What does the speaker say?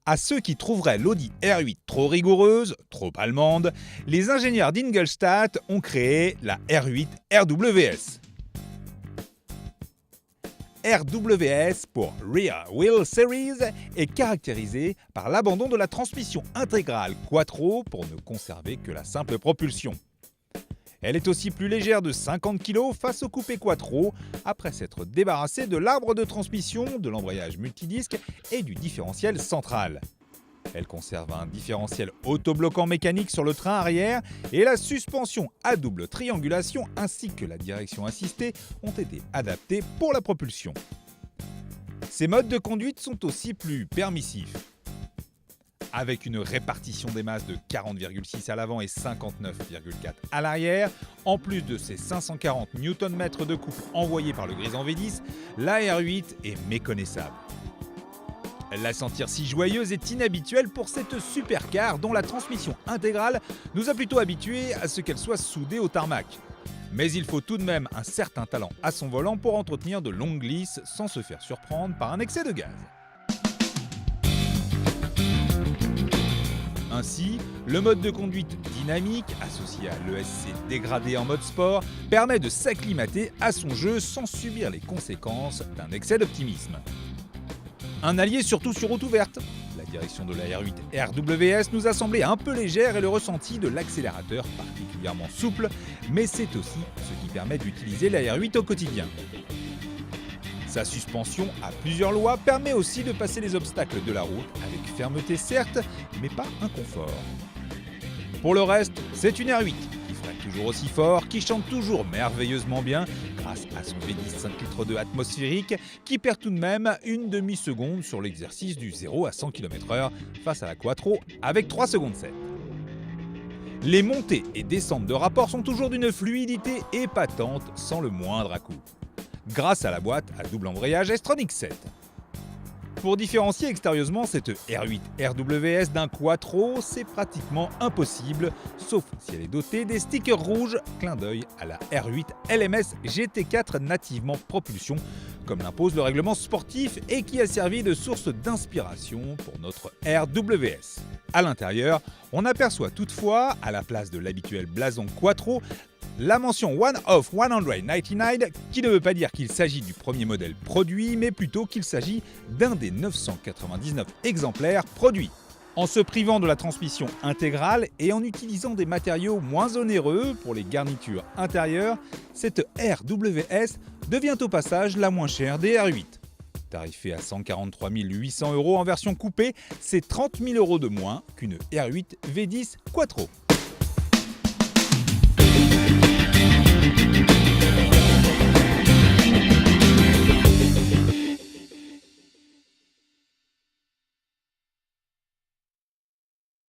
À ceux qui trouveraient l'Audi R8 trop rigoureuse, trop allemande, les ingénieurs d'Ingolstadt ont créé la R8 RWS. RWS pour Rear Wheel Series est caractérisée par l'abandon de la transmission intégrale Quattro pour ne conserver que la simple propulsion. Elle est aussi plus légère de 50 kg face au coupé Quattro, après s'être débarrassée de l'arbre de transmission, de l'embrayage multidisque et du différentiel central. Elle conserve un différentiel autobloquant mécanique sur le train arrière et la suspension à double triangulation ainsi que la direction assistée ont été adaptés pour la propulsion. Ces modes de conduite sont aussi plus permissifs. Avec une répartition des masses de 40,6 à l'avant et 59,4 à l'arrière, en plus de ses 540 Nm de couple envoyés par le Grisant V10, la R8 est méconnaissable. La sentir si joyeuse est inhabituelle pour cette supercar dont la transmission intégrale nous a plutôt habitués à ce qu'elle soit soudée au tarmac. Mais il faut tout de même un certain talent à son volant pour entretenir de longues glisses sans se faire surprendre par un excès de gaz. Ainsi, le mode de conduite dynamique, associé à l'ESC dégradé en mode sport, permet de s'acclimater à son jeu sans subir les conséquences d'un excès d'optimisme. Un allié surtout sur route ouverte. La direction de la R8 RWS nous a semblé un peu légère et le ressenti de l'accélérateur particulièrement souple, mais c'est aussi ce qui permet d'utiliser la R8 au quotidien. Sa suspension à plusieurs lois permet aussi de passer les obstacles de la route avec fermeté certes, mais pas inconfort. Pour le reste, c'est une R8 qui freine toujours aussi fort, qui chante toujours merveilleusement bien grâce à son V10 5 litres de atmosphérique qui perd tout de même une demi-seconde sur l'exercice du 0 à 100 km/h face à la Quattro avec 3 secondes 7. Les montées et descentes de rapport sont toujours d'une fluidité épatante sans le moindre à-coup, grâce à la boîte à double embrayage S-Tronic 7. Pour différencier extérieurement cette R8 RWS d'un Quattro, c'est pratiquement impossible, sauf si elle est dotée des stickers rouges, clin d'œil à la R8 LMS GT4 nativement propulsion, comme l'impose le règlement sportif et qui a servi de source d'inspiration pour notre RWS. À l'intérieur, on aperçoit toutefois, à la place de l'habituel blason Quattro, la mention One of 199 qui ne veut pas dire qu'il s'agit du premier modèle produit, mais plutôt qu'il s'agit d'un des 999 exemplaires produits. En se privant de la transmission intégrale et en utilisant des matériaux moins onéreux pour les garnitures intérieures, cette RWS devient au passage la moins chère des R8. Tarifée à 143 800 € en version coupée, c'est 30 000 € de moins qu'une R8 V10 Quattro.